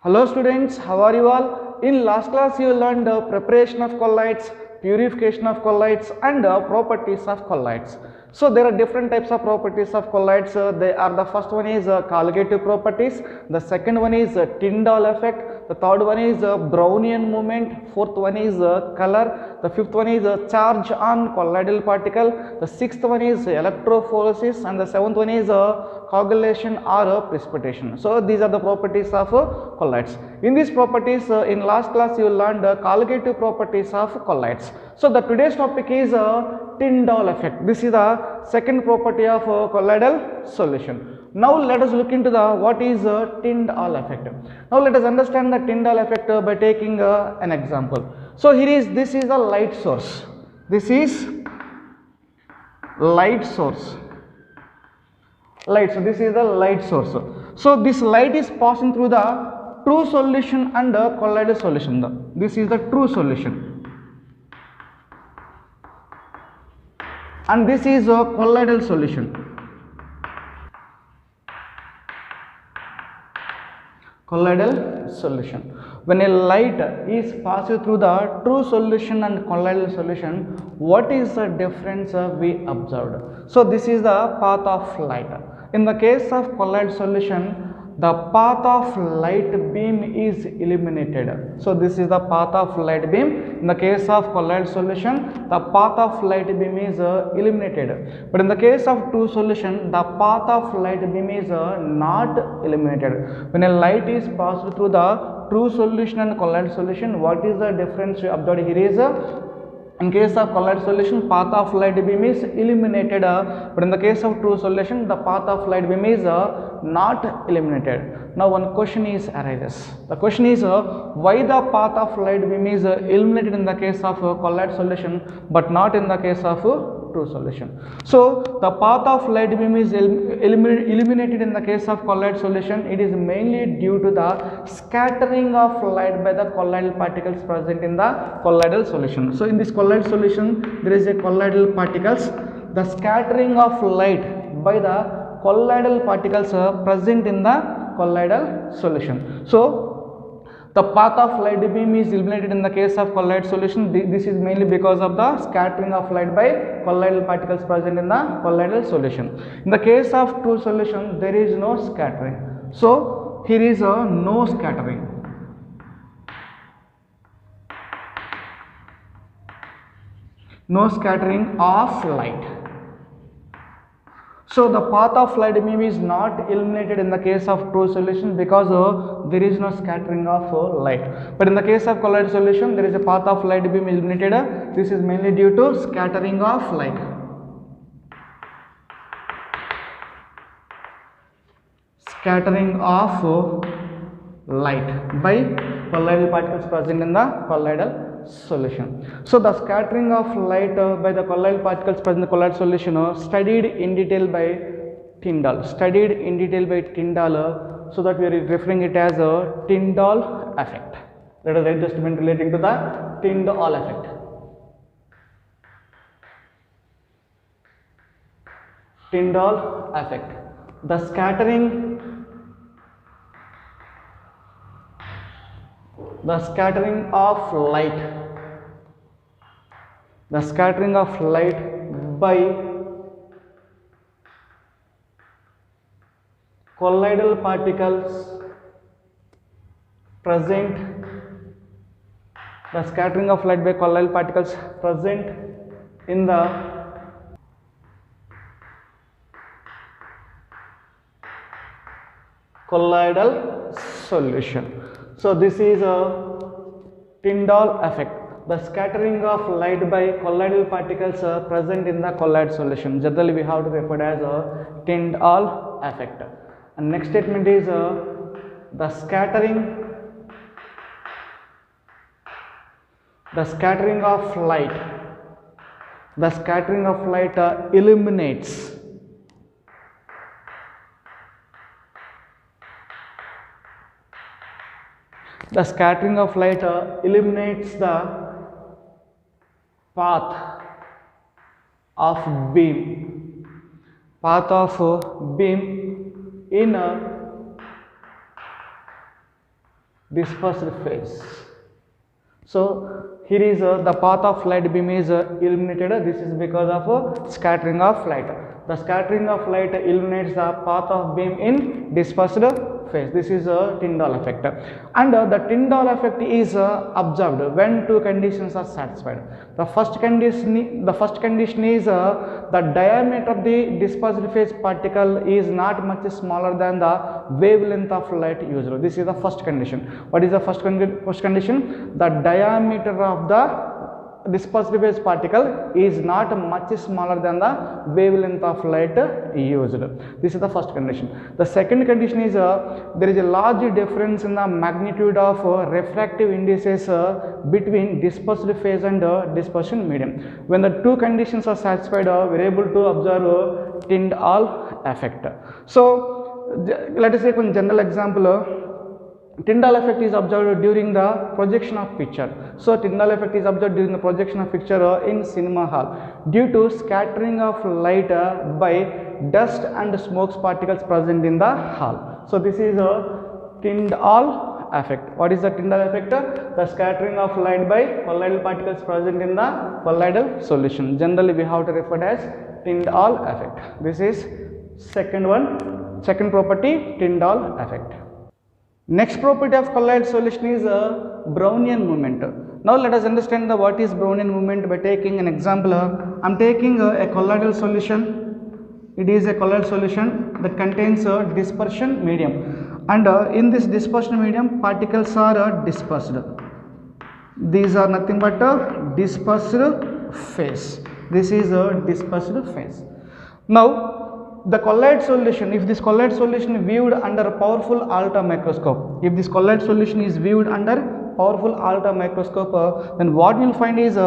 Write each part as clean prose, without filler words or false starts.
Hello students, how are you all? In last class you learned preparation of colloids, purification of colloids and properties of colloids. So there are different types of properties of colloids. They are the first one is colligative properties, the second one is Tyndall effect, the third one is Brownian movement, fourth one is color, the fifth one is charge on colloidal particle, the sixth one is electrophoresis and the seventh one is coagulation or precipitation. So these are the properties of colloids. In these properties, in last class you learned colligative properties of colloids. So the today's topic is Tyndall effect. This is the second property of colloidal solution. Now let us look into the what is Tyndall effect. Now let us understand the Tyndall effect by taking an example. So here is this is a light source. This is light source. Light. So this is the light source. So this light is passing through the true solution and the colloidal solution. This is the true solution, and this is a colloidal solution. Colloidal solution. When a light is passing through the true solution and colloidal solution, what is the difference we observed? So this is the path of light. In the case of colloidal solution, the path of light beam is illuminated. So this is the path of light beam. In the case of colloidal solution, the path of light beam is illuminated. But in the case of true solution, the path of light beam is not illuminated. When a light is passed through the true solution and colloidal solution, what is the difference we observed here is in case of colloidal solution, path of light beam is illuminated, but in the case of true solution, the path of light beam is not illuminated. Now one question is arises. The question is why the path of light beam is illuminated in the case of colloidal solution but not in the case of true solution. So the path of light beam is illuminated in the case of colloidal solution. It is mainly due to the scattering of light by the colloidal particles present in the colloidal solution. So in this colloidal solution there is a colloidal particles. The scattering of light by the colloidal particles present in the colloidal solution. So the path of light beam is illuminated in the case of colloidal solution. This is mainly because of the scattering of light by colloidal particles present in the colloidal solution. In the case of true solution, there is no scattering. So here is no scattering. No scattering of light. So the path of light beam is not illuminated in the case of true solution because there is no scattering of light. But in the case of colloidal solution, there is a path of light beam illuminated. This is mainly due to scattering of light. Scattering of light by colloidal particles present in the colloidal solution. So the scattering of light by the colloidal particles present in the colloidal solution studied in detail by Tyndall. Studied in detail by Tyndall, so that we are referring it as a Tyndall effect. Let us write the statement relating to the Tyndall effect. Tyndall effect. The scattering of light. The scattering of light by colloidal particles present. The scattering of light by colloidal particles present in the colloidal solution. So this is a Tyndall effect. The scattering of light by colloidal particles present in the colloidal solution. Generally we have to refer as a Tyndall effect. And next statement is the scattering of light. The scattering of light illuminates. The scattering of light illuminates the path of beam. Path of beam in dispersed phase. So here is the path of light beam is illuminated. This is because of scattering of light. The scattering of light illuminates the path of beam in dispersed phase. This is a Tyndall effect, and the Tyndall effect is observed when two conditions are satisfied. The first condition is the diameter of the dispersed phase particle is not much smaller than the wavelength of light used. This is the first condition. What is the first condition? The diameter of the dispersed phase particle is not much smaller than the wavelength of light used. This is the first condition. The second condition is there is a large difference in the magnitude of refractive indices between dispersed phase and dispersion medium. When the two conditions are satisfied, we are able to observe Tyndall effect. So let us take one general example. Tyndall effect is observed during the projection of picture. So Tyndall effect is observed during the projection of picture in cinema hall due to scattering of light by dust and smoke particles present in the hall. So this is a Tyndall effect. What is the Tyndall effect? The scattering of light by colloidal particles present in the colloidal solution. Generally we have to refer it as Tyndall effect. This is second property, Tyndall effect. Next property of colloidal solution is Brownian movement. Now let us understand what is Brownian movement by taking an example. I am taking a colloidal solution. It is a colloidal solution that contains a dispersion medium, and in this dispersion medium particles are dispersed. These are nothing but a dispersed phase. This is a dispersed phase. Now the colloid solution, if this colloid solution viewed under a powerful Alta microscope, if this colloid solution is viewed under powerful Alta microscope, then what we will find is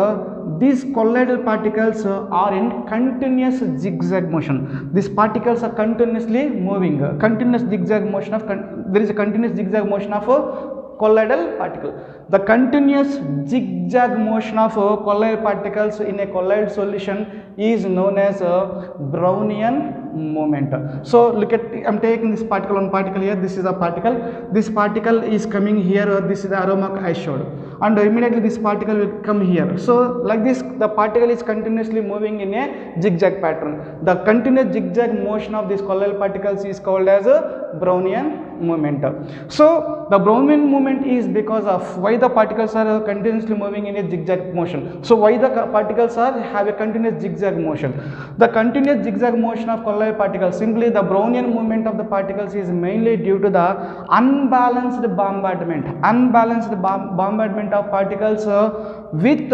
these colloidal particles are in continuous zigzag motion. These particles are continuously moving, continuous zigzag motion of there is a continuous zigzag motion of colloidal particle. The continuous zigzag motion of colloidal particles in a colloid solution is known as Brownian movement. So look at, I am taking this particle, one particle here, this is a particle, this particle is coming here, this is the arrow mark I showed, and immediately this particle will come here. So like this the particle is continuously moving in a zigzag pattern. The continuous zigzag motion of these colloidal particles is called as a Brownian movement. So the Brownian movement is because of why the particles are continuously moving in a zigzag motion. So why the particles have a continuous zigzag motion? The continuous zigzag motion of colloidal particles, simply the Brownian movement of the particles is mainly due to the unbalanced bombardment of particles with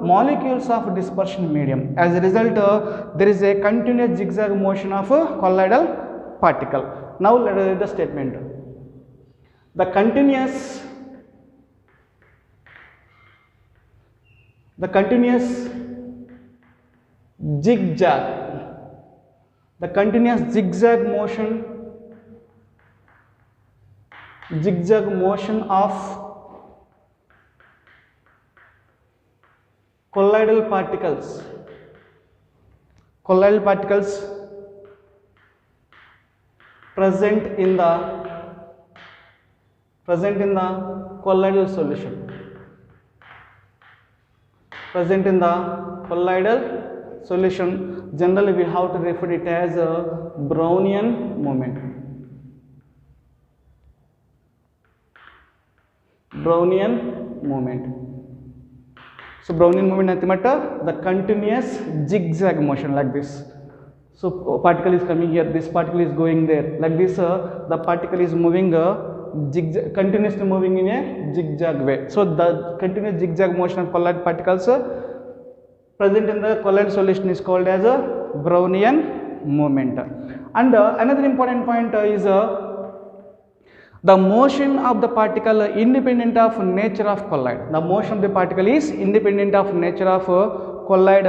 molecules of dispersion medium. As a result, there is a continuous zigzag motion of colloidal particle. Now let us read the statement. The continuous zigzag motion of colloidal particles present in the colloidal solution, generally we have to refer it as a Brownian movement. So Brownian movement nothing but the continuous zigzag motion like this. So particle is coming here, this particle is going there, like this the particle is moving continuously moving in a zigzag way. So the continuous zigzag motion of colloid particles present in the colloid solution is called as a Brownian movement. And another important point is the motion of the particle independent of nature of colloid. The motion of the particle is independent of nature of colloid,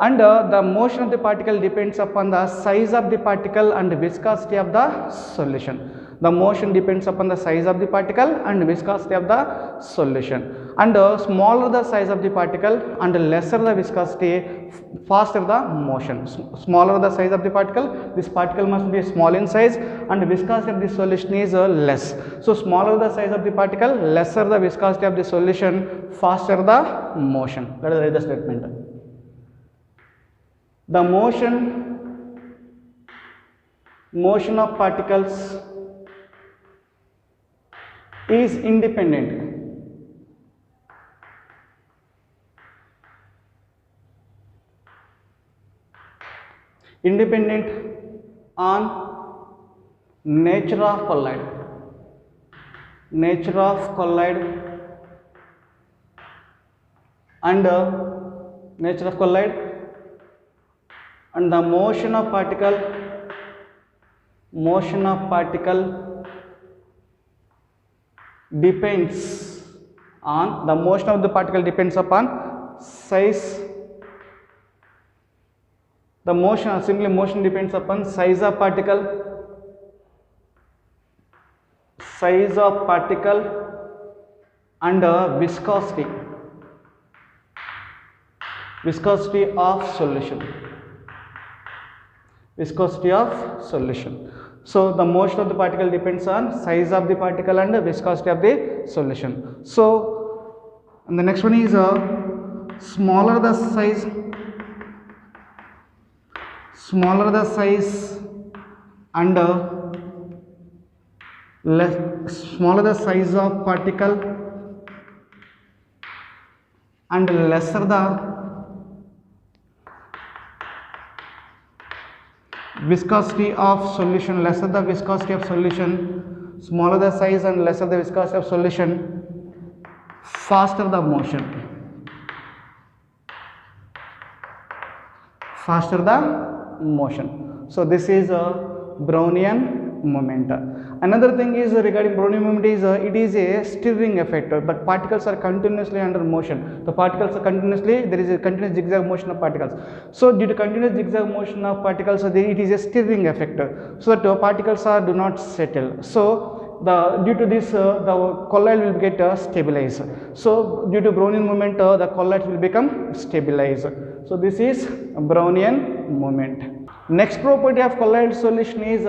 and the motion of the particle depends upon the size of the particle and viscosity of the solution. The motion depends upon the size of the particle and viscosity of the solution. And smaller the size of the particle and lesser the viscosity, faster the motion. Smaller the size of the particle, this particle must be small in size, and viscosity of the solution is less. So smaller the size of the particle, lesser the viscosity of the solution, faster the motion. That is the statement. The motion of particles is independent on nature of collide and the motion of particle depends on, the motion of the particle depends upon size. The motion depends upon size of particle and viscosity of solution. So the motion of the particle depends on size of the particle and viscosity of the solution. So and the next one is smaller the size and smaller the size of particle and lesser the viscosity of solution, smaller the size and lesser the viscosity of solution, faster the motion. So this is a Brownian moment. Another thing is regarding Brownian moment is it is a stirring effect, but particles are continuously under motion. The particles are there is a continuous zigzag motion of particles. So due to continuous zigzag motion of particles, it is a stirring effect, so that particles do not settle. So due to this the colloid will get stabilized. So due to Brownian moment the colloids will become stabilized. So this is Brownian moment. Next property of colloid solution is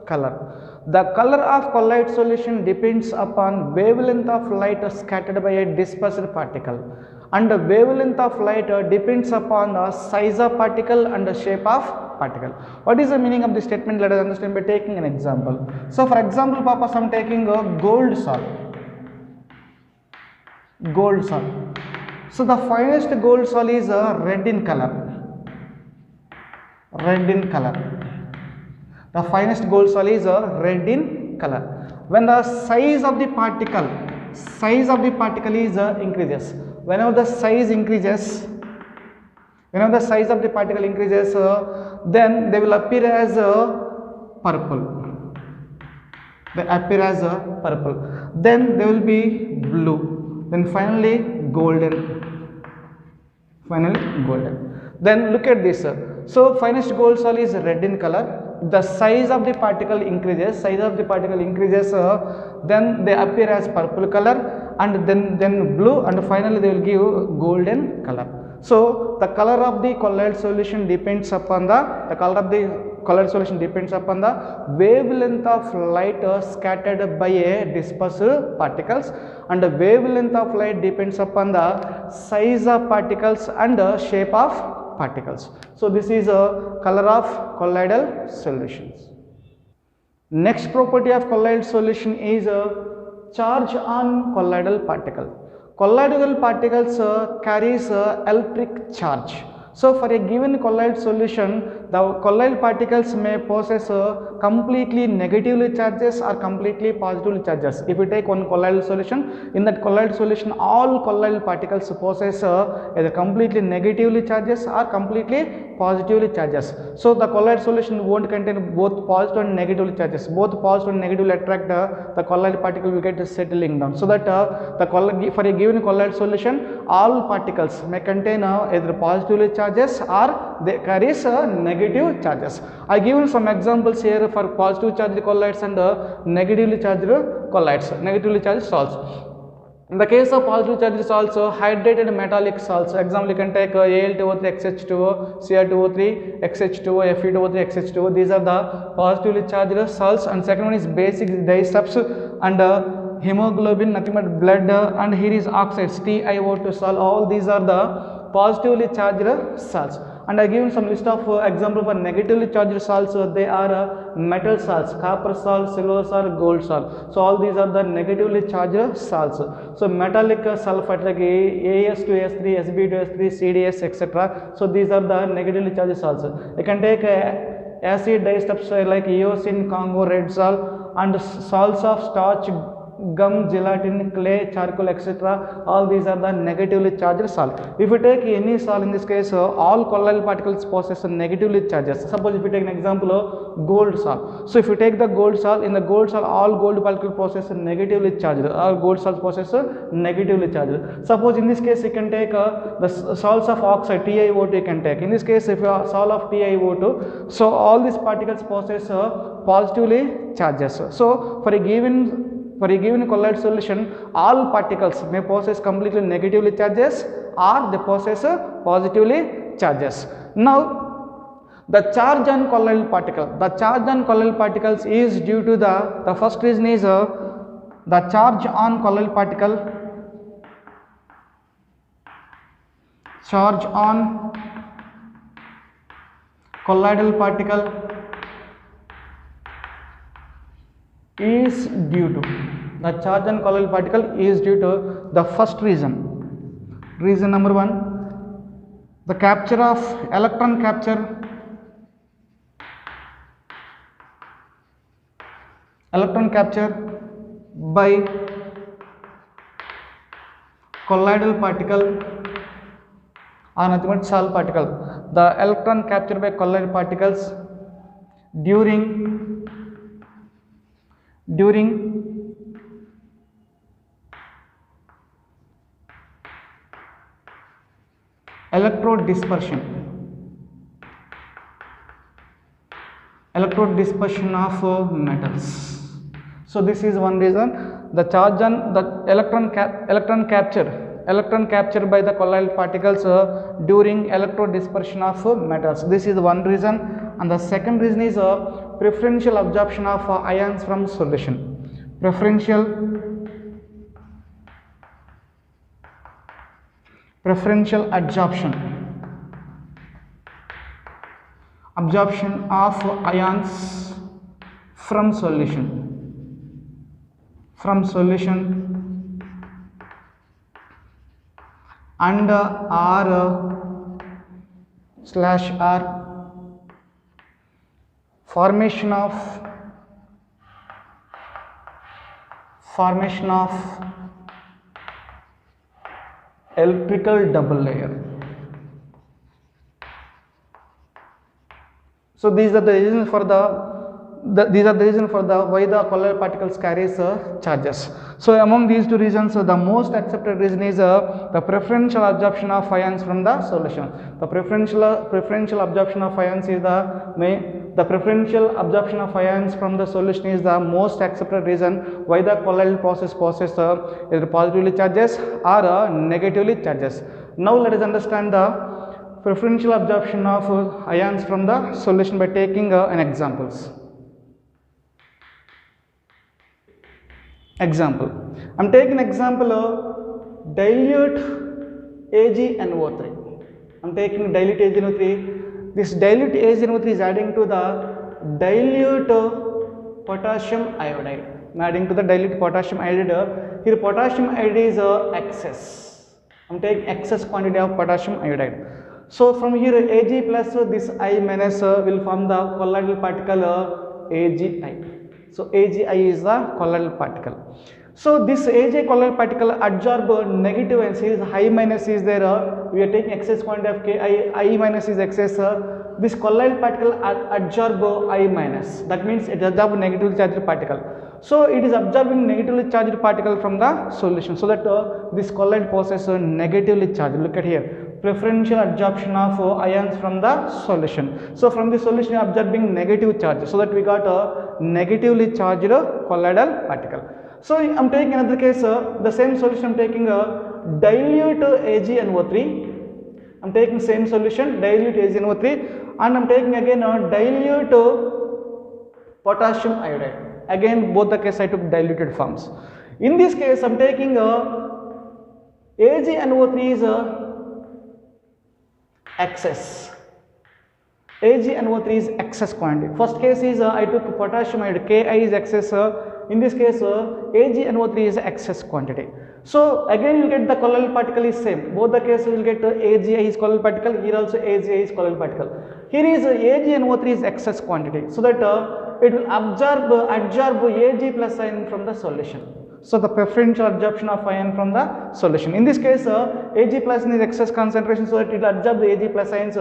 color. The color of colloid solution depends upon wavelength of light scattered by a dispersed particle, and the wavelength of light depends upon the size of particle and the shape of particle. What is the meaning of this statement? Let us understand by taking an example. So for example purpose I am taking a gold salt. So the finest gold salt is red in color. The finest gold salt is red in color. When the size of the particle is increases, whenever the size of the particle increases, then they will appear as purple. Then they will be blue. Then finally golden. Then look at this. So finest gold salt is red in color. The size of the particle increases, then they appear as purple color, and then blue, and finally they will give golden color. So the color of the colloid solution depends upon the wavelength of light scattered by a dispersed particles, and the wavelength of light depends upon the size of particles and the shape of particles. So this is a color of colloidal solutions. Next property of colloid solution is charge on colloidal particle. Colloidal particles carries electric charge. So for a given colloid solution, the colloid particles may possess completely negatively charges or completely positively charges. If we take one colloidal solution, in that colloid solution all colloidal particles possess either completely negatively charges or completely positively charges. So the colloid solution won't contain both positive and negative charges. Both positive and negative attract the colloid particle will get settling down. So that for a given colloid solution, all particles may contain either positively charges or they carries negative negative charges. I given some examples here for positive charged colloids and negatively charged colloids, negatively charged salts. In the case of positive charged salts, hydrated metallic salts, example you can take Al2O3, XH2O, Cr2O3, XH2O, Fe2O3, XH2O. These are the positively charged salts. And second one is basic disturbs and hemoglobin, nothing but blood, and here is oxides, TiO2 salt. All these are the positively charged salts. And I given some list of example for negatively charged salts. They are metal salts, copper salt, silver salt, gold salt. So all these are the negatively charged salts. So metallic sulfate like As2S3, Sb2S3, CDS, etc. So these are the negatively charged salts. You can take acid disturbs like eosin, Congo, red salt, and salts of starch, gum, gelatin, clay, charcoal, etc. All these are the negatively charged salt. If you take any salt, in this case all colloidal particles possess negatively charges. Suppose if you take an example of gold salt. So if you take the gold salt, in the gold salt all gold particles possess negatively charged. All gold salts possess negatively charged. Suppose in this case you can take the salts of oxide, TiO2 you can take. In this case if you are salt of TiO2, so all these particles possess positively charges. So for a given colloid solution, all particles may possess completely negatively charges or they possess positively charges. Now, the charge on colloidal particle. The charge on colloidal particles is due to the first reason is the charge on colloidal particle. Charge on colloidal particle is due to the charge on colloidal particle is due to the first reason. Reason number one, the capture of electron capture by colloidal particle or nothing but salt particle. The electron captured by colloidal particles during electrodispersion of metals. So this is one reason. The charge on the electron capture by the colloidal particles during electrodispersion of metals. This is one reason. And the second reason is preferential absorption of ions from solution. Preferential absorption of ions from solution and R/R formation of electrical double layer. So these are the reasons for why the colloidal particles carries charges. So among these two reasons, the most accepted reason is the preferential absorption of ions from the solution. The preferential absorption of ions is the preferential absorption of ions from the solution is the most accepted reason why the colloidal process possesses either positively charges or negatively charges. Now let us understand the preferential absorption of ions from the solution by taking an examples. Example, I am taking example of dilute AgNO3. I am taking dilute AgNO3. This dilute AgNO3 is adding to the dilute potassium iodide. I am adding to the dilute potassium iodide. Here potassium iodide is excess. I am taking excess quantity of potassium iodide. So from here Ag plus this I minus will form the colloidal particle AgI. So AgI is the colloidal particle. So this Ag colloidal particle absorb negative ions. Is I minus is there. We are taking excess quantity of Ki. I minus is excess. This colloidal particle absorb I minus. That means it absorbs negatively charged particle. So it is absorbing negatively charged particle from the solution. So that this colloid possesses negatively charged. Look at here. preferential adsorption of ions from the solution. So from the solution absorbing negative charge, so that we got a negatively charged colloidal particle. So I am taking another case, the same solution I am taking a dilute AgNO3. I am taking same solution, dilute AgNO3, and I am taking again a dilute potassium iodide. Again both the case I took diluted forms. In this case I am taking a AgNO3 is excess. AgNO3 is excess quantity. First case is I took potassium iodide, Ki is excess. In this case AgNO3 is excess quantity. So again you get the colloidal particle is same. Both the cases will get AgI is colloidal particle. Here also AgI is colloidal particle. Here is AgNO3 is excess quantity. So that it will absorb Ag plus ion from the solution. So the preferential absorption of ion from the solution. In this case Ag plus is excess concentration, so that it will absorb the Ag plus ions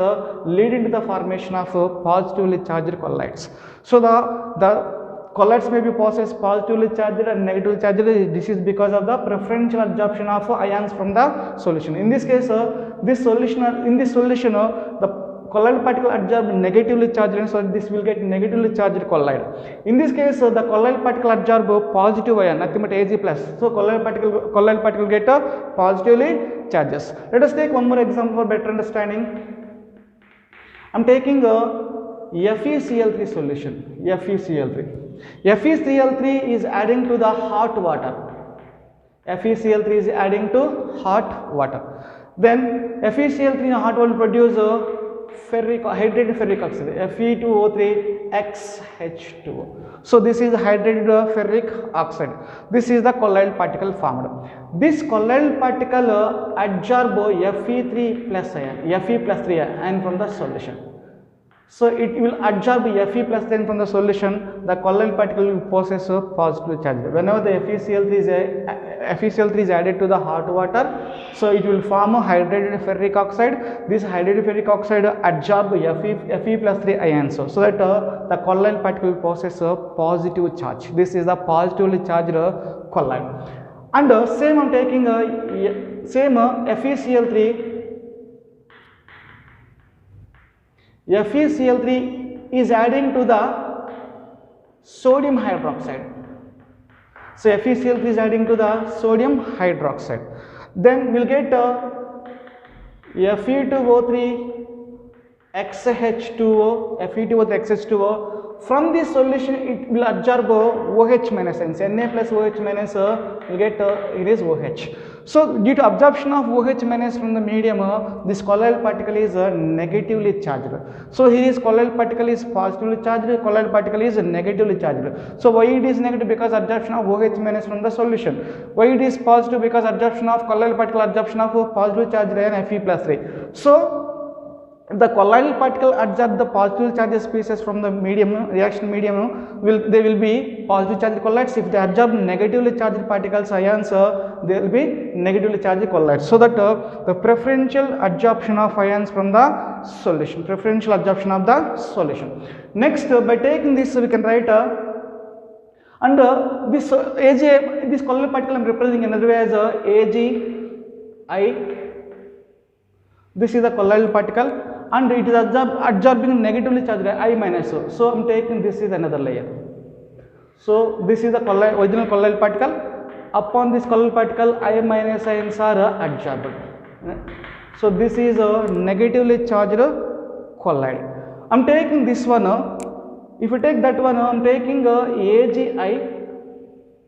leading to the formation of positively charged colloids. So the colloids may be possessed positively charged and negatively charged. This is because of the preferential absorption of ions from the solution. In this case the colloidal particle absorbed negatively charged, so this will get negatively charged colloid. In this case the colloidal particle absorb positive ion, nothing but Ag plus. So colloidal particle get positively charges. Let us take one more example for better understanding. I am taking a FeCl3 solution. FeCl3 is adding to the hot water. FeCl3 is adding to hot water. Then FeCl3 in hot water will produce hydrated ferric oxide, Fe2O3XH2O. So this is hydrated ferric oxide. This is the colloidal particle formed. This colloidal particle absorb Fe3 plus ion, Fe plus 3 ion from the solution. So it will absorb Fe plus 10 from the solution. The colloidal particle will possess a positive charge. Whenever the FeCl3 is added to the hot water, so it will form a hydrated ferric oxide. This hydrated ferric oxide absorb Fe plus 3 ions, so that the colloidal particle will possess a positive charge. This is the positively charged colloid. And same I am taking same FeCl3 is adding to the sodium hydroxide. So FeCl3 is adding to the sodium hydroxide. Then we will get Fe2O3XH2O. From this solution it will absorb OH minus ions. Na plus OH minus will get it is OH. So due to absorption of OH minus from the medium, this colloidal particle is negatively charged. So here is colloidal particle is positively charged, colloidal particle is negatively charged. So why it is negative? Because absorption of OH minus from the solution. Why it is positive? Because absorption of colloidal particle, absorption of positive charged ion Fe plus 3. So the colloidal particle absorb the positive charged species from the medium, reaction medium, they will be positive charged colloids. If they absorb negatively charged particles, ions, they will be negatively charged colloids. So that the preferential absorption of ions from the solution, preferential absorption of the solution. Next, by taking this we can write and this this colloidal particle I am representing another way as AgI. This is the colloidal particle, and it is absorbing negatively charged I minus. So I am taking this is another layer. So this is the original colloidal particle. Upon this colloidal particle, I minus ions are absorbed. So this is a negatively charged colloid. I am taking this one. If you take that one, I am taking AgI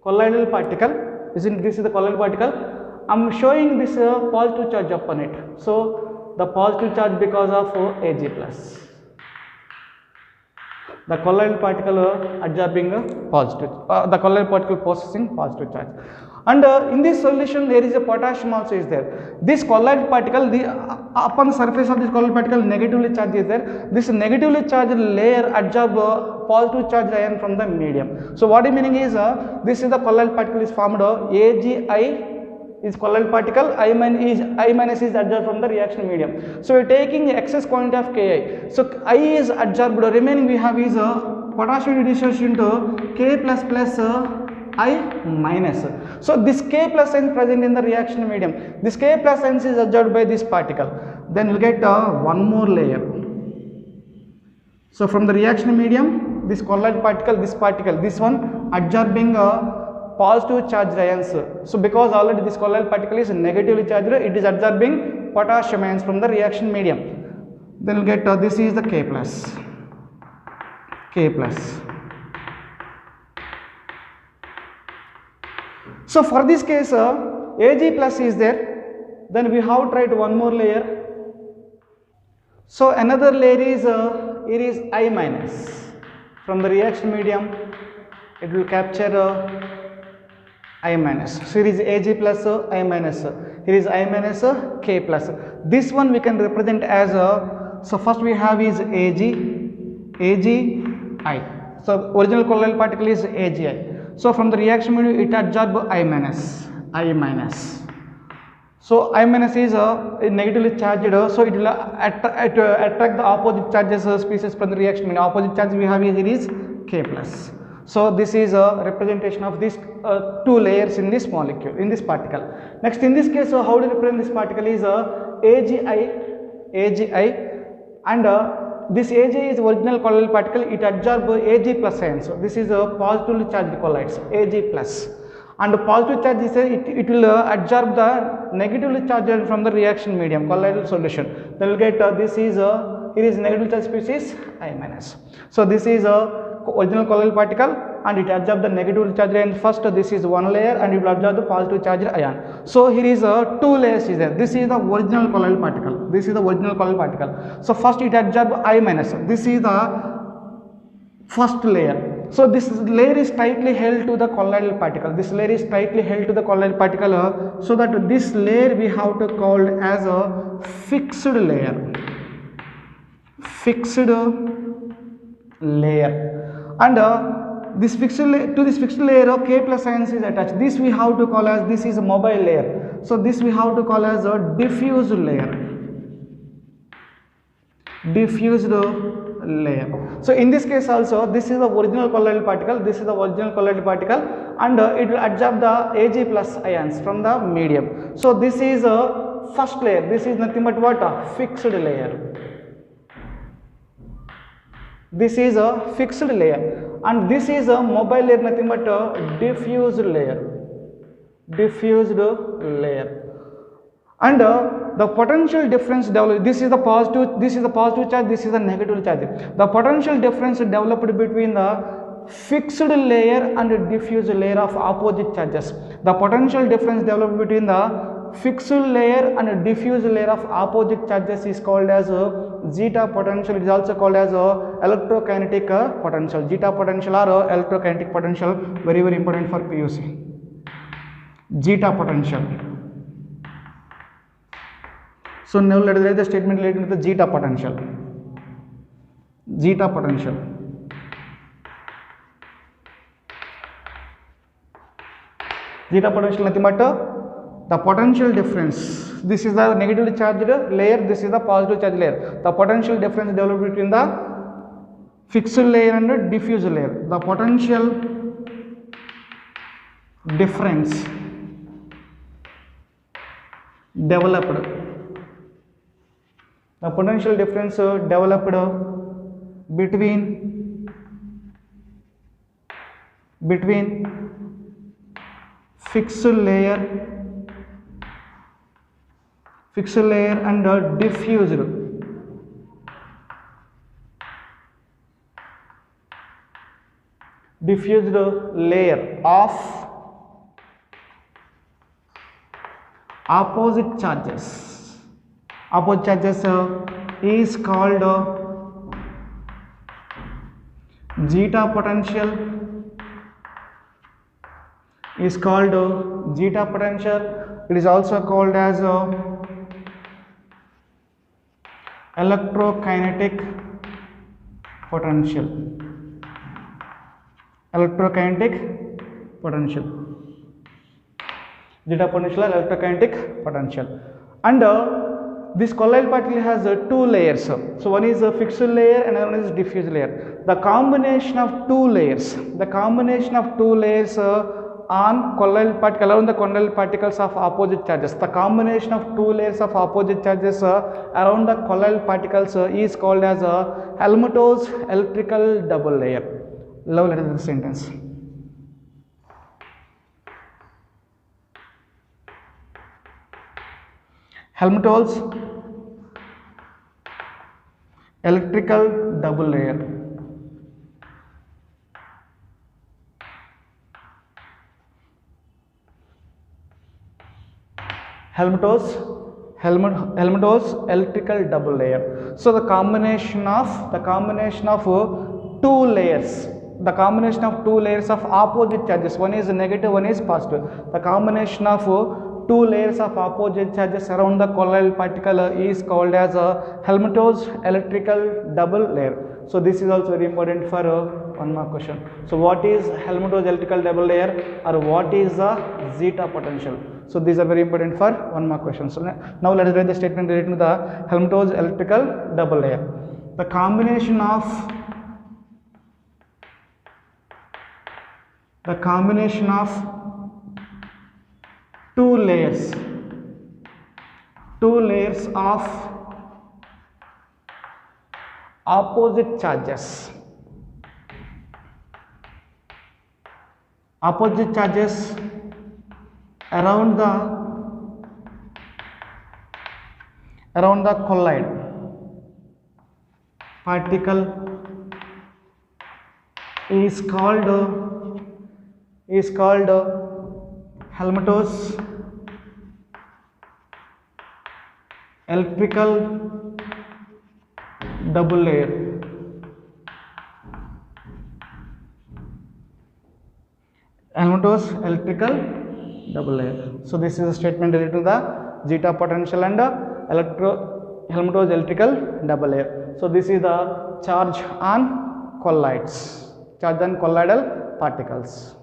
colloidal particle. This is the colloidal particle. I am showing this positive charge upon it. So the positive charge because of Ag plus. The colloidal particle absorbing positive, the colloidal particle possessing positive charge. And in this solution there is a potassium also is there. This colloidal particle, upon the surface of this colloidal particle negatively charged is there. This negatively charged layer absorb positive charged ion from the medium. So what the meaning is, this is the colloidal particle is formed AgI is colloidal particle, I minus is absorbed from the reaction medium. So we are taking excess quantity of Ki. So I is absorbed, remaining we have is potassium dissociation to K plus plus I minus. So this K plus ion present in the reaction medium. This K plus ion is absorbed by this particle. then you'll get one more layer. So from the reaction medium, this colloidal particle, this one adsorbing positive charged ions. So because already this colloidal particle is negatively charged, it is absorbing potassium ions from the reaction medium. Then you'll get this is the K plus. So for this case, Ag plus is there. Then we have tried one more layer. So another layer is it is I minus. From the reaction medium, it will capture I minus. So here is Ag plus I minus. Here is I minus K plus. This one we can represent as so first we have is Agi. So original colloidal particle is Agi. So from the reaction medium it absorbs I minus. So I minus is negatively charged, so it will attract the opposite charges species from the reaction medium. Opposite charge we have here is K plus. So this is a representation of these two layers in this molecule, in this particle. Next, in this case, how to represent this particle is Agi, and this Ag is original colloidal particle. It absorbs Ag plus ions. So this is a positively charged colloids, Ag plus. And positive charge is it will absorb the negatively charged from the reaction medium, colloidal solution. Then we will get this is here is negative charge species I minus. So this is original colloidal particle and it absorbs the negative charge ion first. This is one layer and it will absorb the positive charged ion. So here is two layers is there. This is the original colloidal particle. So first it absorbs I minus. This is the first layer. So this layer is tightly held to the colloidal particle. So that this layer we have to call as a fixed layer. And this fixed layer K plus ions is attached. This we have to call as, this is a mobile layer. So this we have to call as a diffused layer. So in this case also, this is the original colloidal particle, and it will absorb the Ag plus ions from the medium. So this is a first layer. This is nothing but what? A fixed layer. This is a fixed layer, and this is a mobile layer, nothing but a diffused layer. And the potential difference developed, this is the positive charge, this is the negative charge. The potential difference developed between the fixed layer and diffused layer of opposite charges. The potential difference developed between the fixed layer and diffused layer of opposite charges is called as zeta potential. It is also called as electrokinetic potential. Zeta potential or electrokinetic potential, very important for PUC. Zeta potential. So now let us write the statement related to the zeta potential. Zeta potential. Nothing but the potential difference. This is the negatively charged layer. This is the positive charged layer. The potential difference developed between the fixed layer and the diffused layer. The potential difference developed. The potential difference developed between fixed layer and diffused layer of opposite charges. Opposite charges is called zeta potential. It is also called as electrokinetic potential. Zeta potential or electrokinetic potential. And this colloidal particle has two layers. So one is a fixed layer and another one is diffused layer. The combination of two layers on colloidal particle around the colloidal particles of opposite charges. The combination of two layers of opposite charges around the colloidal particles is called as a Helmholtz electrical double layer. Love letter in the sentence. Helmholtz electrical double layer. Helmholtz electrical double layer. So the combination of two layers. The combination of two layers of opposite charges. One is negative, one is positive. The combination of two layers of opposite charges around the colloidal particle is called as a Helmholtz electrical double layer. So this is also very important for one more question. So what is Helmholtz electrical double layer, or what is the zeta potential? So these are very important for one more question. So now let us read the statement related to the Helmholtz electrical double layer. The combination of two layers of opposite charges around the colloid particle is called Helmholtz electrical double layer. Helmholtz electrical double layer. So this is a statement related to the zeta potential and Helmholtz electrical double layer. So this is the charge on colloidal particles.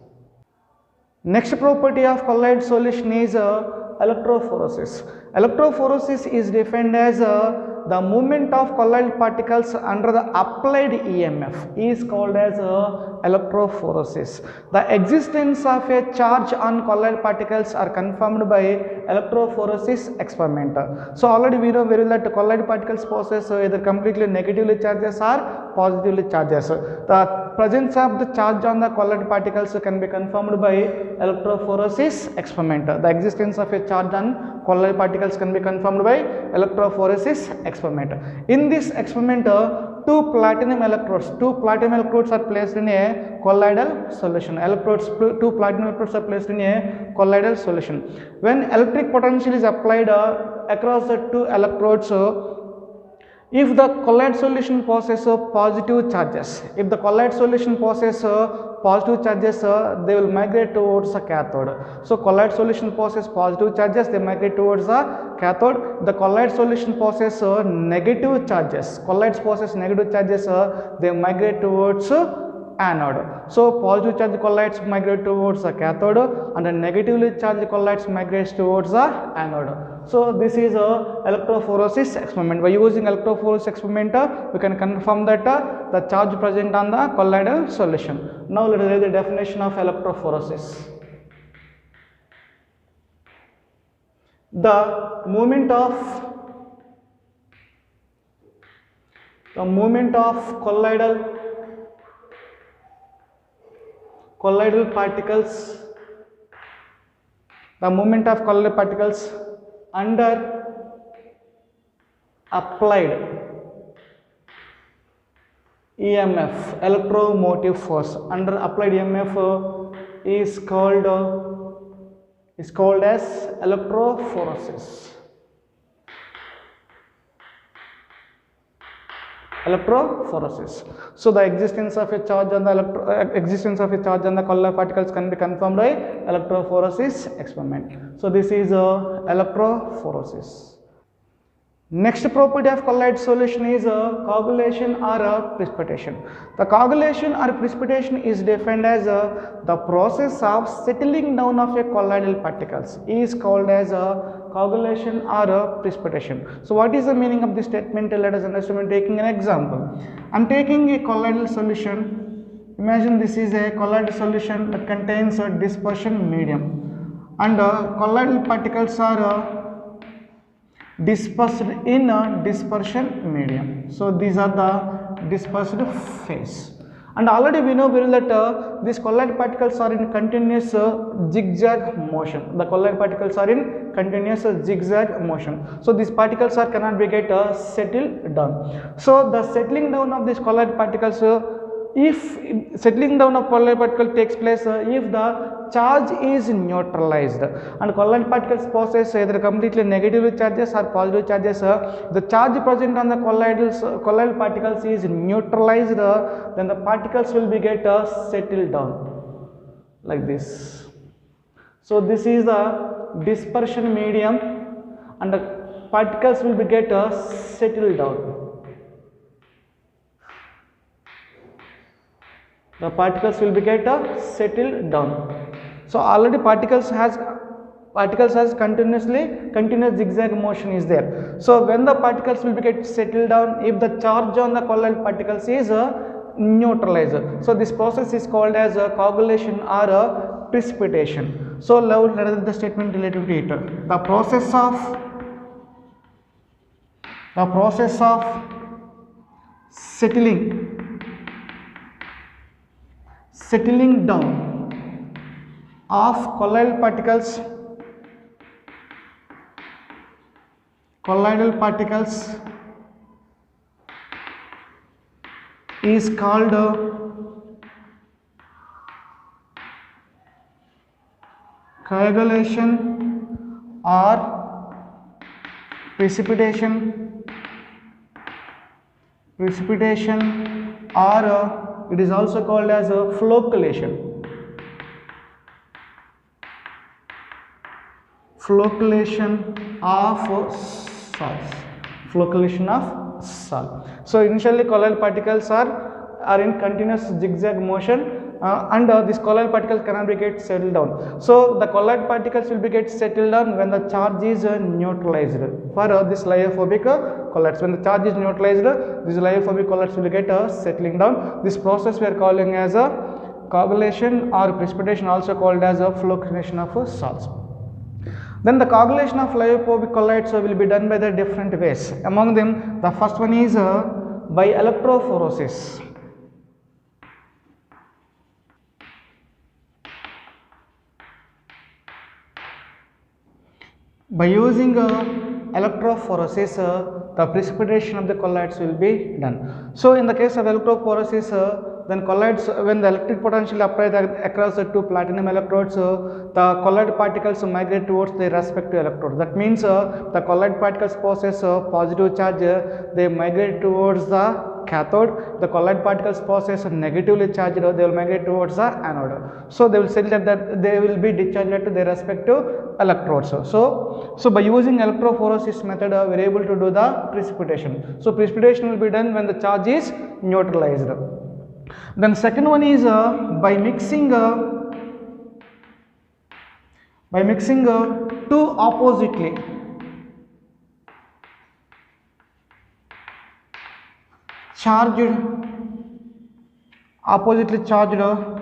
Next property of colloid solution is electrophoresis. Electrophoresis is defined as the movement of colloidal particles under the applied EMF is called as electrophoresis. The existence of a charge on colloidal particles are confirmed by electrophoresis experiment. So already we know very well that colloidal particles possess either completely negatively charges or positively charges. The presence of the charge on the colloidal particles can be confirmed by electrophoresis experiment. The existence of a charge on colloidal particles can be confirmed by electrophoresis experiment. In this experiment, two platinum electrodes are placed in a colloidal solution. Two platinum electrodes are placed in a colloidal solution. When electric potential is applied across the two electrodes, if the colloid solution possesses positive charges, they will migrate towards the cathode. So colloid solution possesses positive charges, they migrate towards the cathode. The colloid solution possesses negative charges, they migrate towards anode. So positive charged colloids migrate towards the cathode and the negatively charged colloids migrate towards the anode. So this is a electrophoresis experiment. By using electrophoresis experiment, we can confirm that the charge present on the colloidal solution. Now let us read the definition of electrophoresis. The movement of colloidal particles under applied EMF, electromotive force under applied EMF is called as electrophoresis. So the existence of a charge on the colloidal particles can be confirmed by electrophoresis experiment. So this is electrophoresis. Next property of colloid solution is coagulation or precipitation. The coagulation or precipitation is defined as the process of settling down of a colloidal particles is called as coagulation or precipitation. So what is the meaning of this statement? Let us understand by taking an example. I am taking a colloidal solution Imagine this is a colloidal solution that contains a dispersion medium, and colloidal particles are dispersed in a dispersion medium. So these are the dispersed phase. And already we know very well that these colloidal particles are in continuous zigzag motion. The colloidal particles are in continuous zigzag motion. So these particles are cannot be get settled down. So the settling down of these colloidal particles, if settling down of colloidal particle takes place if the charge is neutralized, and colloidal particles possess either completely negative charges or positive charges, the charge present on the colloidal particles is neutralized, then the particles will be get settled down like this. So this is the dispersion medium, and the particles will be get settled down. The particles will be get settled down. So already particles has continuous zigzag motion is there. So when the particles will be get settled down, if the charge on the colloidal particles is neutralized, so this process is called as coagulation or precipitation. So now let us the statement related to it. The process of settling down of colloidal particles is called coagulation or precipitation, or it is also called as a flocculation. Of salts. So initially colloidal particles are in continuous zigzag motion, and this colloidal particle cannot be get settled down. So the colloidal particles will be get settled down when the charge is neutralized for this lyophobic colloids. When the charge is neutralized, these lyophobic colloids will get settling down. This process we are calling as a coagulation or precipitation, also called as a flocculation of salts. Then the coagulation of lyophobic colloids will be done by the different ways. Among them, the first one is by electrophoresis. By using electrophoresis, the precipitation of the colloids will be done. So in the case of electrophoresis, then colloids, when the electric potential applied across the two platinum electrodes, the colloid particles migrate towards their respective electrodes. That means the colloid particles possess positive charge, they migrate towards the cathode. The colloid particles possess negatively charged, they will migrate towards the anode. So they will settle that they will be discharged to their respective electrodes. So by using electrophoresis method, we are able to do the precipitation. So precipitation will be done when the charge is neutralized. Then second one is by mixing two oppositely charged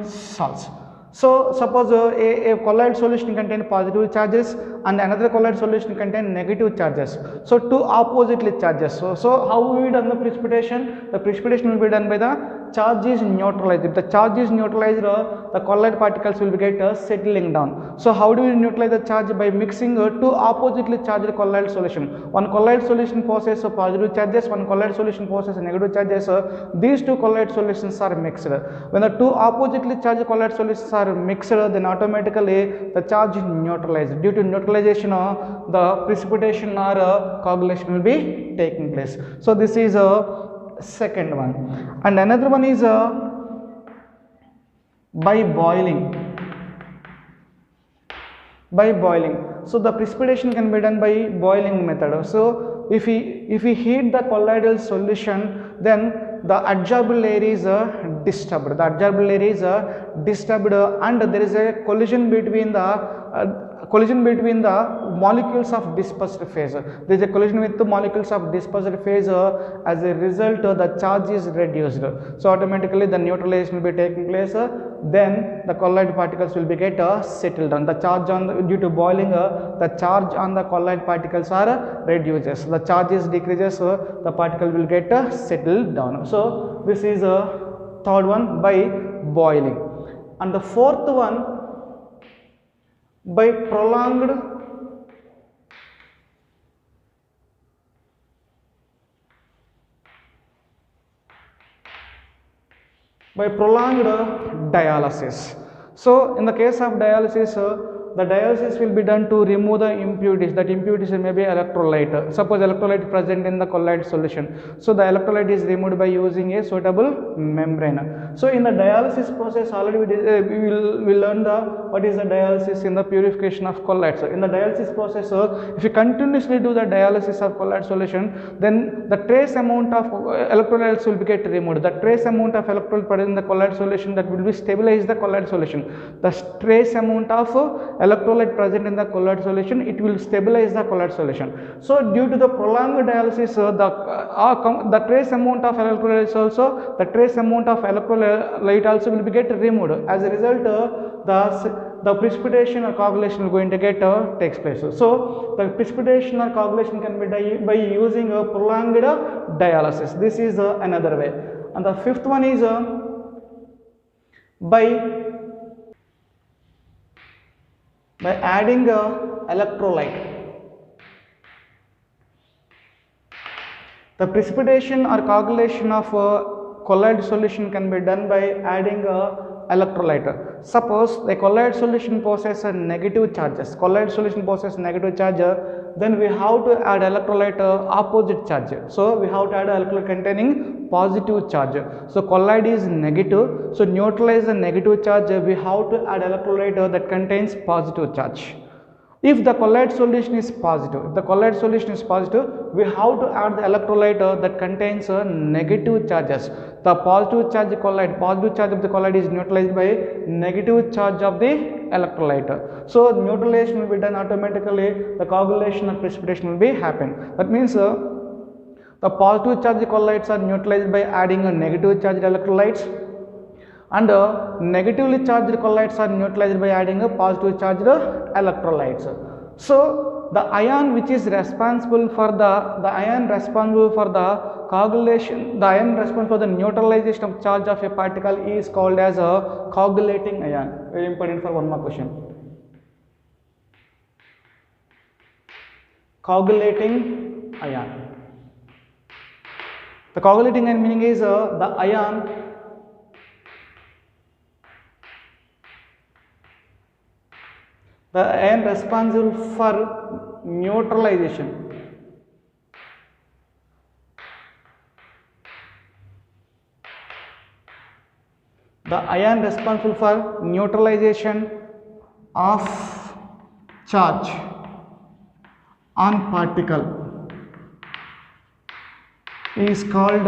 salts. So suppose a colloid solution contain positive charges and another colloid solution contain negative charges. So two oppositely charges. So how we done the precipitation? The precipitation will be done by the charge is neutralized. If the charge is neutralized, the colloid particles will be get settling down. So how do we neutralize the charge? By mixing two oppositely charged colloid solution. One colloid solution possesses positive charges, one colloid solution possesses negative charges. These two colloid solutions are mixed. When the two oppositely charged colloid solutions are mixed, then automatically the charge is neutralized. Due to neutralization, the precipitation or coagulation will be taking place. So this is a second one. And another one is by boiling. So the precipitation can be done by boiling method. So if we heat the colloidal solution, then the adsorbable layer is disturbed. And there is a collision between the collision between the molecules of dispersed phase. There is a collision with the molecules of dispersed phase. As a result, the charge is reduced. So automatically the neutralization will be taking place. Then the colloid particles will be get settled down. The charge on due to boiling, the charge on the colloid particles are reduces. The charge is decreases, the particle will get settled down. So this is a third one by boiling, and the fourth one by prolonged dialysis. So in the case of dialysis, the dialysis will be done to remove the impurities. That impurities may be electrolyte. Suppose electrolyte present in the colloid solution, so the electrolyte is removed by using a suitable membrane. So in the dialysis process, already we learned what is the dialysis in the purification of colloids. In the dialysis process, if you continuously do the dialysis of colloid solution, then the trace amount of electrolytes will be get removed. The trace amount of electrolyte present in the colloid solution, that will be stabilize the colloid solution. The trace amount of electrolyte present in the colloid solution, it will stabilize the colloid solution. So due to the prolonged dialysis, the trace amount of electrolytes also, the trace amount of electrolyte also will be get removed. As a result, the precipitation or coagulation will going to get takes place. So the precipitation or coagulation can be done by using a prolonged dialysis. This is another way. And the fifth one is by adding electrolyte. The precipitation or coagulation of colloid solution can be done by adding electrolyte. Suppose the colloid solution possesses negative charges. Colloid solution possesses negative charge. Then we have to add electrolyte opposite charge. So we have to add electrolyte containing positive charge. So colloid is negative. So neutralize the negative charge. We have to add electrolyte that contains positive charge. If the colloid solution is positive, we have to add the electrolyte that contains negative charges. The positive charge of the colloid is neutralized by negative charge of the electrolyte. So neutralization will be done automatically. The coagulation and precipitation will be happen. That means the positive charge colloids are neutralized by adding a negative charged electrolytes, and negatively charged colloids are neutralized by adding a positive charged electrolytes. So the ion which is responsible for the coagulation, the ion responsible for the neutralization of charge of a particle is called as a coagulating ion. Very important for one more question. Coagulating ion. The coagulating ion meaning is the ion responsible for neutralization. The ion responsible for neutralization of charge on particle is called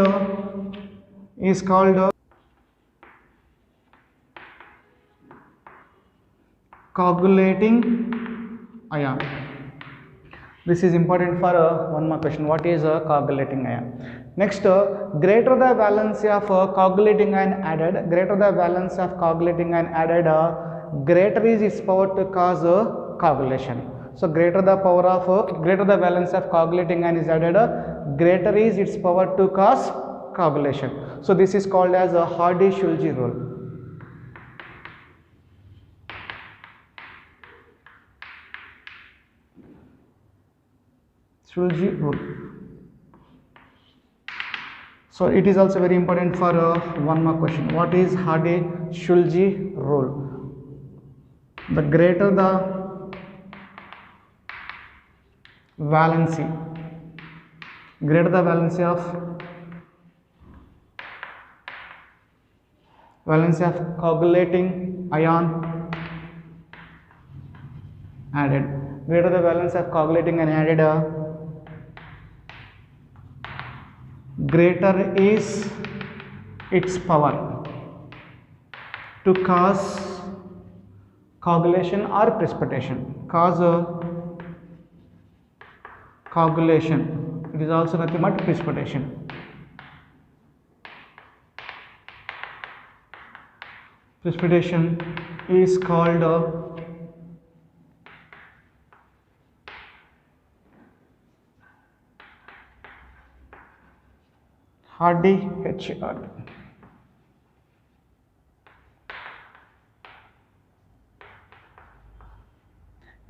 coagulating ion. This is important for one more question. What is a coagulating ion? Next, greater the valency of coagulating ion added, greater is its power to cause coagulation. So greater the valence of coagulating ion is added, greater is its power to cause coagulation. So this is called as a Hardy-Schulze rule. Schulze rule. So it is also very important for one more question. What is Hardy-Schulze rule? The greater the valency of coagulating ion added, greater the valence of coagulating ion added, greater is its power to cause coagulation or precipitation. cause coagulation. It is also nothing but precipitation. Precipitation is called Hardy, H-A-R-D.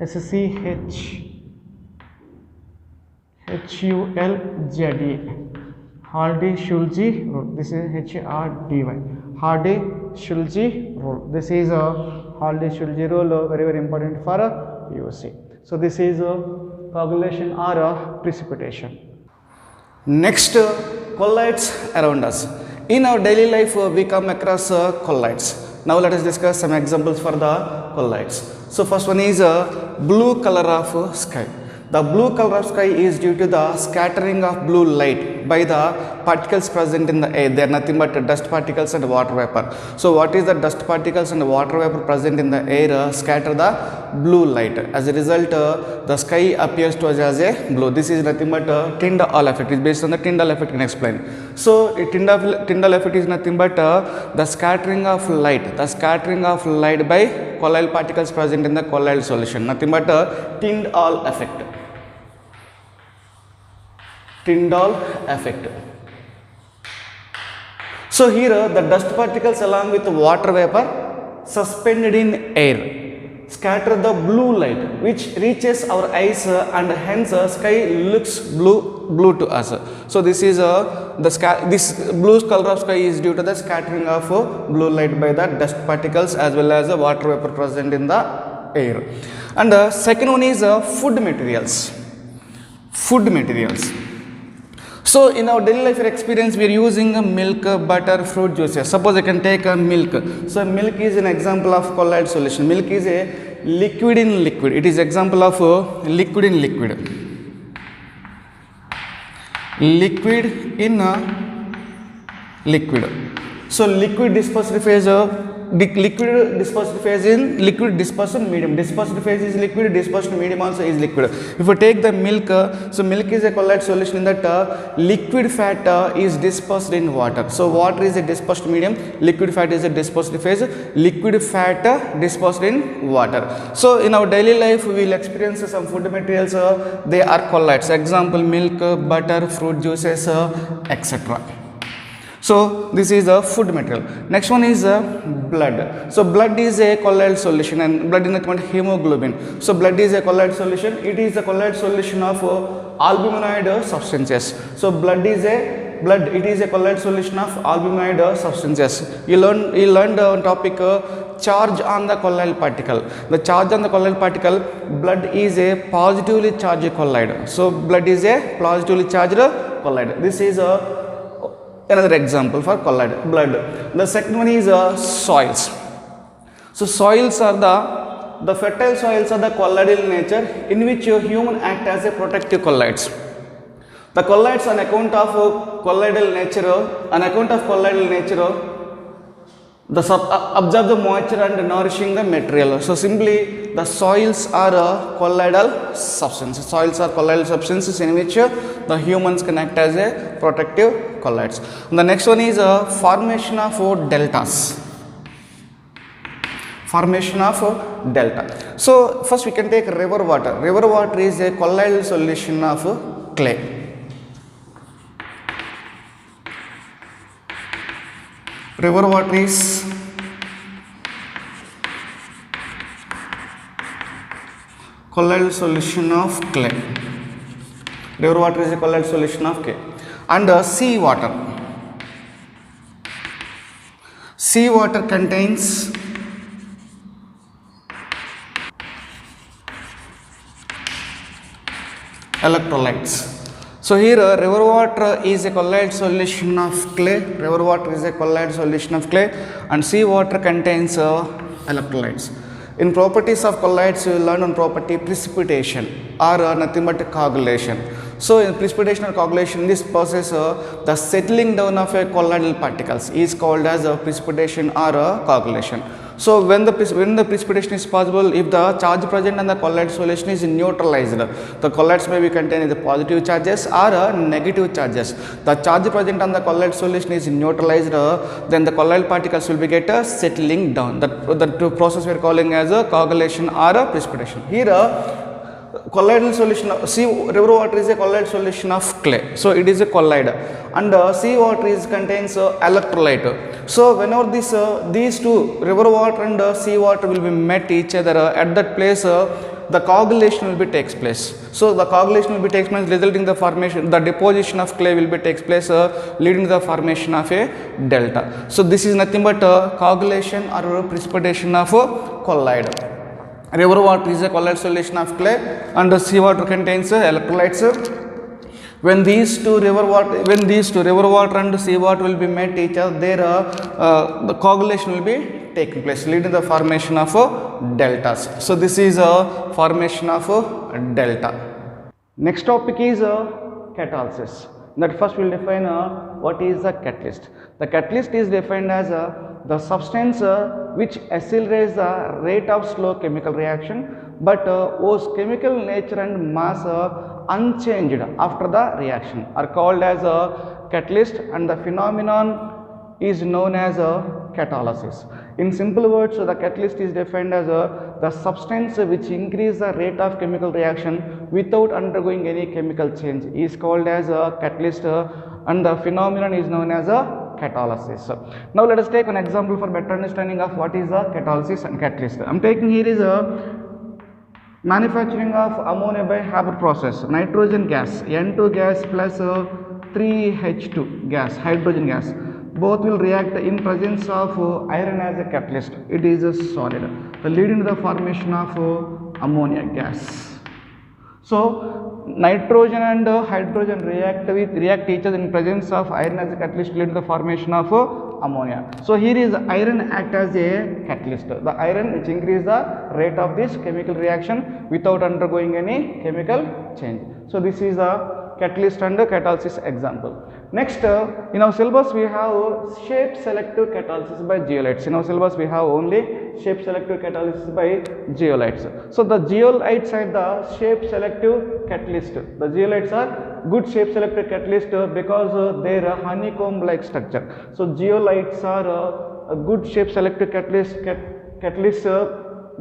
Schulze. Hardy-Schulze rule. This is H-A-R-D-Y. Hardy-Schulze rule. This is a Hardy-Schulze rule, very very important for UC. So this is coagulation or precipitation. Next, colloids around us. In our daily life, we come across colloids. Now let us discuss some examples for the colloids. So first one is blue color of sky. The blue color of sky is due to the scattering of blue light by the particles present in the air. They are nothing but dust particles and water vapor. So what is the dust particles and water vapor present in the air scatter the blue light. As a result, the sky appears to us as a blue. This is nothing but Tyndall effect. It is based on the Tyndall effect, I can explain. So Tyndall effect is nothing but the scattering of light. The scattering of light by colloidal particles present in the colloidal solution. Nothing but Tyndall effect. Tyndall effect. So here the dust particles along with water vapor suspended in air scatter the blue light which reaches our eyes and hence sky looks blue to us. So this is this blue color of sky is due to the scattering of blue light by the dust particles as well as the water vapor present in the air. And the second one is food materials. Food materials. So in our daily life experience, we are using milk, butter, fruit juices. Suppose I can take milk. So milk is an example of colloid solution. Milk is a liquid in liquid. It is example of liquid in liquid. Liquid in liquid. So liquid dispersed phase, liquid dispersed phase in liquid dispersed medium. Dispersed phase is liquid, dispersed medium also is liquid. If you take the milk, so milk is a colloid solution in that liquid fat is dispersed in water. So water is a dispersed medium, liquid fat is a dispersed phase, liquid fat dispersed in water. So in our daily life we will experience some food materials, they are colloids. Example milk, butter, fruit juices, etc. So this is a food material. Next one is blood. So blood is a colloid solution and blood is nothing but hemoglobin. So blood is a colloid solution. It is a colloid solution of albuminoid substances. So blood is a colloid solution of albuminoid substances. You learned on topic charge on the colloidal particle. The charge on the colloidal particle, blood is a positively charged colloid. So blood is a positively charged colloid. This is another example for colloid blood. The second one is soils. So soils are the fertile soils are the colloidal in nature in which human act as a protective colloids. The colloids on account of colloidal nature, absorb the moisture and nourishing the material. So simply the soils are colloidal substances. Soils are colloidal substances in which the humans can act as a protective colloids. And the next one is formation of deltas. Formation of delta. So first we can take river water. River water is a colloidal solution of clay. River water is colloidal solution of clay. River water is a colloidal solution of clay. And sea water. Sea water contains electrolytes. So here river water is a colloid solution of clay. River water is a colloid solution of clay and sea water contains electrolytes. In properties of colloids, you will learn on property precipitation or nothing but coagulation. So in precipitation or coagulation, in this process, the settling down of a colloidal particles is called as precipitation or coagulation. So when the precipitation is possible if the charge present in the colloid solution is neutralized. The colloids may be contained the positive charges or negative charges. The charge present on the colloid solution is neutralized, then the colloid particles will be get settling down. That process we are calling as a coagulation or a precipitation. Here colloidal solution, sea river water is a colloid solution of clay, so it is a colloid, and sea water is contains electrolyte. So whenever these two, river water and sea water, will be met each other at that place, the coagulation will be takes place. So the coagulation will be takes place, resulting the formation, the deposition of clay will be takes place, leading to the formation of a delta. So this is nothing but coagulation or precipitation of colloid. River water is a colloid solution of clay and the sea water contains electrolytes. When these two river water and sea water will be met each other, there the coagulation will be taking place, leading to the formation of deltas. So this is a formation of delta. Next topic is catalysis. That first we will define what is the catalyst. The catalyst is defined as the substance which accelerates the rate of slow chemical reaction but owes chemical nature and mass unchanged after the reaction are called as a catalyst, and the phenomenon is known as catalysis. In simple words, the catalyst is defined as the substance which increases the rate of chemical reaction without undergoing any chemical change is called as a catalyst, and the phenomenon is known as a catalysis. Now let us take an example for better understanding of what is the catalysis and catalyst. I am taking here is a manufacturing of ammonia by Haber process. Nitrogen gas, N2 gas plus 3H2 gas, hydrogen gas, both will react in presence of iron as a catalyst. It is a solid, leading to the formation of ammonia gas. So nitrogen and hydrogen react each other in presence of iron as a catalyst, leading to the formation of ammonia. So here is iron act as a catalyst. The iron which increase the rate of this chemical reaction without undergoing any chemical change. So this is a catalyst and catalysis example. Next, in our syllabus we have shape selective catalysis by zeolites. In our syllabus we have only shape selective catalysis by zeolites. So the zeolites are the shape selective catalyst. The zeolites are good shape selective catalyst because they are honeycomb like structure. So zeolites are a good shape selective catalyst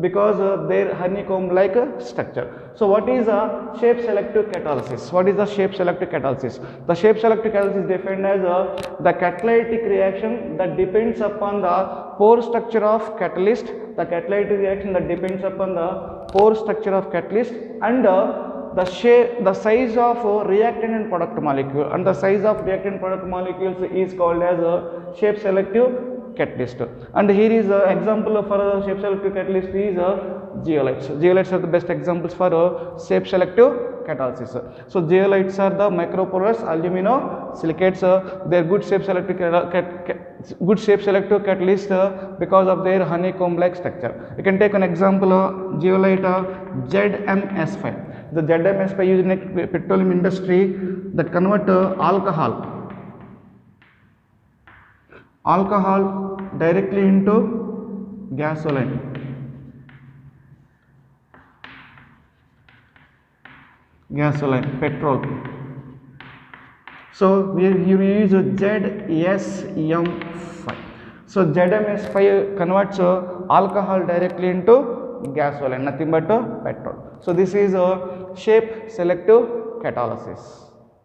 because their honeycomb like structure. So what is a shape selective catalysis? What is the shape selective catalysis? The shape selective catalysis is defined as the catalytic reaction that depends upon the pore structure of catalyst, the catalytic reaction that depends upon the pore structure of catalyst, and the size of reactant and product molecule, and the size of reactant product molecules is called as a shape selective catalyst. And here is an example for a shape selective catalyst is zeolites. Zeolites are the best examples for shape selective catalysis. So zeolites are the microporous aluminosilicates. They are good shape selective catalyst because of their honeycomb like structure. You can take an example of zeolite ZMS5. The ZMS5 used in the petroleum industry that convert alcohol directly into gasoline. Petrol. So we use ZSM5. So ZMS5 converts alcohol directly into gasoline, nothing but petrol. So this is a shape selective catalysis.